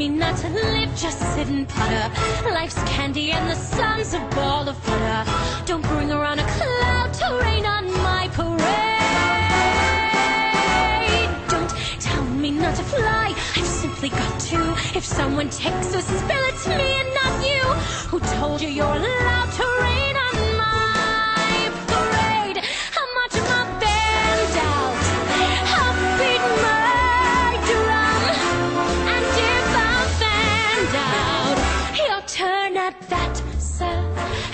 me not to live, just sit and putter. Life's candy and the sun's a ball of butter. Don't bring around a cloud to rain on my parade. Don't tell me not to fly, I've simply got to. If someone takes a spill, it's me and not you. Who told you you're allowed to rain on my parade? How much of my band out? I'll beat my drum. And if I'm fanned out, your turn at that, sir.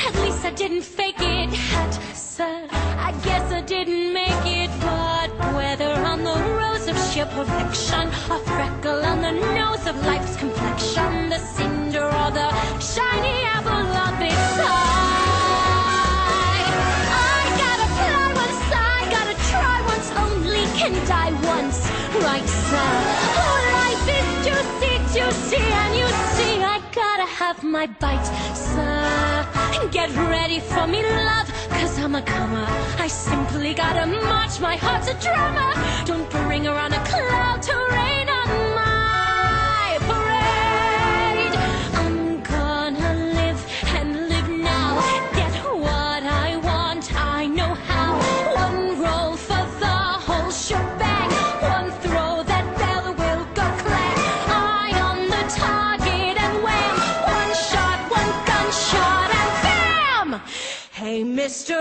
At least I didn't fake it, hat, sir. I guess I didn't make it, but whether on the rose of sheer perfection, a freckle on the nose of life's complexion, the cinder or the shiny apple of its eye, I gotta fly once, I gotta try once, only can die once, right, sir? Oh, life is juicy, juicy, and you see I gotta have my bite, sir. Get ready for me, love, 'cause I'm a comer. I simply gotta march, my heart's a drummer. Don't bring around a cloud to rain on my parade. I'm gonna live and live now, get what I want, I know how. One roll for the whole shebang, one throw, that bell will go clang. Eye on the target and wham, one shot, one gunshot and bam! Hey, Mr.